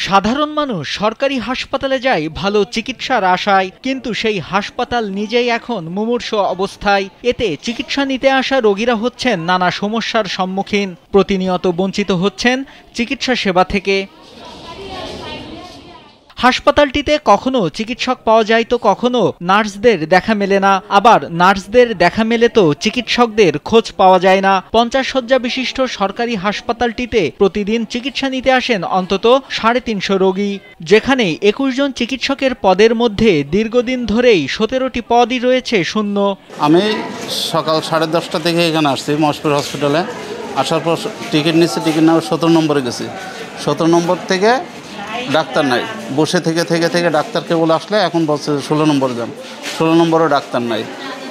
সাধারণ মানুষ সরকারি হাসপাতালে যায় ভালো চিকিৎসার আশায়, কিন্তু সেই হাসপাতাল নিজেই এখন মুমূর্ষু অবস্থায়। এতে চিকিৎসা নিতে আসা রোগীরা হচ্ছেন নানা সমস্যার সম্মুখীন, প্রতিনিয়ত বঞ্চিত হচ্ছেন চিকিৎসা সেবা থেকে। হাসপাতালটিতে কখনো চিকিৎসক পাওয়া যায় তো কখনো নার্সদের দেখা মেলে না, আবার নার্সদের দেখা মেলে তো চিকিৎসকদের খোঁজ পাওয়া যায় না। 50 শয্যা বিশিষ্ট সরকারি হাসপাতালটিতে প্রতিদিন চিকিৎসা নিতে আসেন অন্তত 350 রোগী, যেখানে 21 জন চিকিৎসকের পদের মধ্যে দীর্ঘদিন ধরেই 17টি পদই রয়েছে শূন্য। আমি সকাল 10:30 থেকে এখানে আসছি মহেশপুর হসপিটালে। আসার পর টিকিট নিচ্ছি, টিকিট নেওয়ার 17 নম্বরে গেছি। 17 নম্বর থেকে ডাক্তার নাই, বসে থেকে ডাক্তারকে বলে আসলে এখন বলছে 16 নম্বরে যান। 16 নম্বরে ডাক্তার নাই।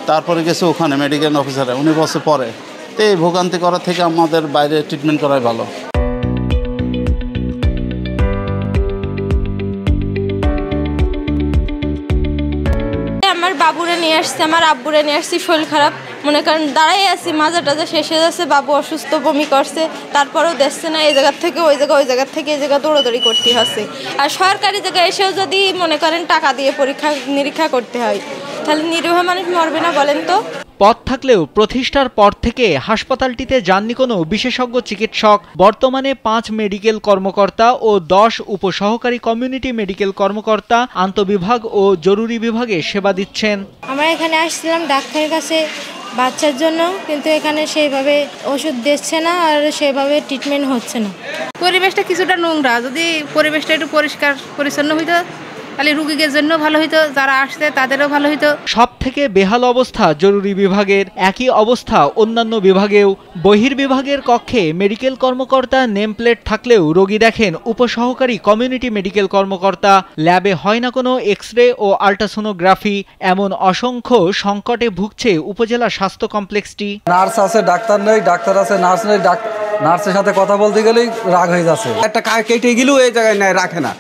তারপরে গেছে ওখানে মেডিকেল অফিসারে, উনি বলছে পরে। তো এই ভোগান্তি করা থেকে আমাদের বাইরে ট্রিটমেন্ট করাই ভালো। আমার বাবুরে নিয়ে আসছি, আমার আব্বুরে নিয়ে আসছি, শরীর খারাপ মনে করেন দাঁড়াই আছি, মাজা টাজা শেষ হয়ে যাচ্ছে, বাবু অসুস্থ, বমি করছে, তারপরেও দেখছে না, এই জায়গার থেকে ওই জায়গার থেকে এই জায়গা দৌড়াদৌড়ি করতে হচ্ছে। আর সরকারি জায়গায় এসেও যদি মনে করেন টাকা দিয়ে পরীক্ষা নিরীক্ষা করতে হয়, তাহলে নিরীহ মানুষ মরবে না বলেন তো? পদ থাকলেও প্রতিষ্ঠার পর থেকে হাসপাতালটিতে যাননি কোনো বিশেষজ্ঞ চিকিৎসক। বর্তমানে 5 মেডিকেল কর্মকর্তা ও 10 উপসহকারী কমিউনিটি মেডিকেল কর্মকর্তা আন্তঃবিভাগ ও জরুরি বিভাগে সেবা দিচ্ছেন। আমরা এখানে আসছিলাম ডাক্তারের কাছে বাচ্চার জন্য, কিন্তু এখানে সেইভাবে ওষুধ দিচ্ছে না আর সেইভাবে ট্রিটমেন্ট হচ্ছে না। পরিবেশটা কিছুটা নোংরা, যদি পরিবেশটা একটু পরিষ্কার পরিচ্ছন্ন হইতো তাহলে রোগীদের জন্য ভালো হইতো, যারা আসছে তাদেরও ভালো হইতো। সব থেকে বেহাল অবস্থা জরুরি বিভাগের, একই অবস্থা অন্যান্য বিভাগেও। বহির্বিভাগের কক্ষে মেডিকেল কর্মকর্তা নেম প্লেট থাকলেও রোগী দেখেন উপসহকারী কমিউনিটি মেডিকেল কর্মকর্তা। ল্যাবে হয় না কোনো এক্স-রে ও আল্ট্রাসোনোগ্রাফি। এমন অসংখ্য সংকটে ভুগছে উপজেলা স্বাস্থ্য কমপ্লেক্সটি। নার্স আছে, ডাক্তার নেই, ডাক্তার আছে, নার্স নেই। নার্সের সাথে কথা বলতে গেলেই রাগ হয়ে যাচ্ছে। একটা কেটে গেলেও এই জায়গায় নেয়, রাখে না।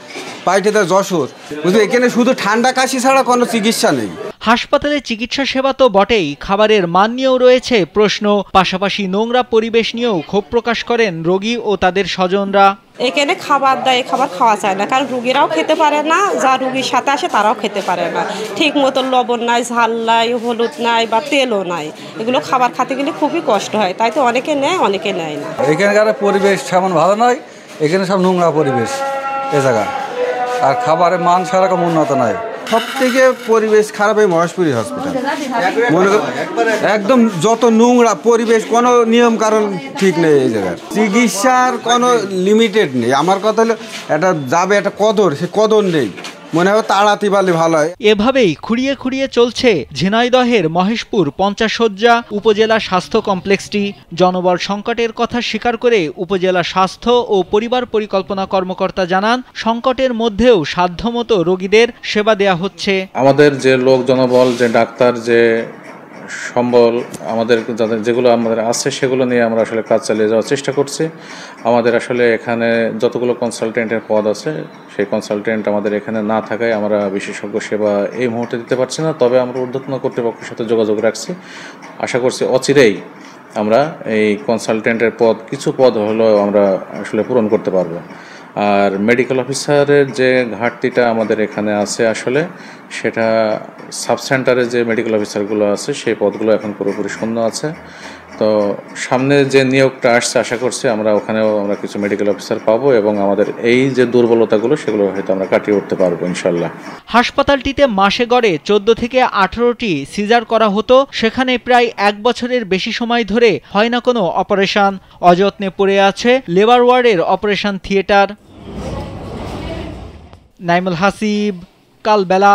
পাইটেতে যশোর, বুঝলি, এখানে শুধু ঠান্ডা কাশি ছাড়া কোনো চিকিৎসা নেই। হাসপাতালে চিকিৎসা সেবা তো বটেই, খাবারের মান নিয়েও রয়েছে প্রশ্ন। পাশাপাশি নোংরা পরিবেশ নিয়েও ক্ষোভ প্রকাশ করেন রোগী ও তাদের স্বজনরা। এখানে খাবার দেয়, খাবার খাওয়া যায় না, কারণ রুগীরাও খেতে পারে না, যা রুগীর সাথে আসে তারাও খেতে পারে না। ঠিক মতো লবণ নাই, ঝাল নাই, হলুদ নাই বা তেলও নাই। এগুলো খাবার খেতে গেলে খুবই কষ্ট হয়, তাই তো অনেকে নেয়, অনেকে নেয় না। এখানকার পরিবেশ তেমন ভালো নয়, এখানে সব নোংরা পরিবেশ এ জায়গা। আর খাবারের মান সেরকম উন্নত নয়। সব থেকে পরিবেশ খারাপ এই মহেশপুরি হসপিটাল। মনে করেন একদম যত নোংরা পরিবেশ, কোনো নিয়ম কারণ ঠিক নেই এই জায়গার। চিকিৎসার কোনো লিমিটেড নেই। আমার কথা হলো এটা যাবে একটা কদর, সে কদর নেই। মনে হয় তাড়াতাড়ি পারলে ভালো হয়। এভাবেই খুঁড়িয়ে খুঁড়িয়ে চলছে ঝিনাইদহের মহেশপুর 50 শয্যা উপজেলা স্বাস্থ্য কমপ্লেক্সটি। জনবল সংকটের কথা স্বীকার করে উপজেলা স্বাস্থ্য ও পরিবার পরিকল্পনা কর্মকর্তা জানান, সংকটের মধ্যেও সাধ্যমতো রোগীদের সেবা দেয়া হচ্ছে। আমাদের যে লোক জনবল, যে ডাক্তার, যে সম্বল আমাদের যেগুলো আমাদের আছে সেগুলো নিয়ে আমরা আসলে কাজ চালিয়ে যাওয়ার চেষ্টা করছি। আমাদের আসলে এখানে যতগুলো কনসালটেন্টের পদ আছে, সেই কনসালটেন্ট আমাদের এখানে না থাকায় আমরা বিশেষজ্ঞ সেবা এই মুহূর্তে দিতে পারছি না। তবে আমরা ঊর্ধ্বতন কর্তৃপক্ষের সাথে যোগাযোগ রাখছি। আশা করছি অচিরেই আমরা এই কনসালটেন্টের পদ, কিছু পদ হলেও আমরা আসলে পূরণ করতে পারবো। আর মেডিকেল অফিসারের যে ঘাটতিটা আমাদের এখানে আছে, আসলে সেটা সাব সেন্টারে যে মেডিকেল অফিসারগুলো আছে সেই পদগুলো এখন পুরোপুরি শূন্য আছে। তো সামনে যে নিয়োগটা আসছে, আশা করছি আমরা ওখানেও আমরা কিছু মেডিকেল অফিসার পাবো এবং আমাদের এই যে দুর্বলতাগুলো সেগুলো হয়তো আমরা কাটিয়ে উঠতে পারবো ইনশাল্লাহ। হাসপাতালটিতে মাসে গড়ে 14 থেকে 18টি সিজার করা হতো, সেখানে প্রায় 1 বছরের বেশি সময় ধরে হয় না কোনো অপারেশন। অযত্নে পড়ে আছে লেবার ওয়ার্ডের অপারেশন থিয়েটার। নাইমুল হাসিব, কালবেলা।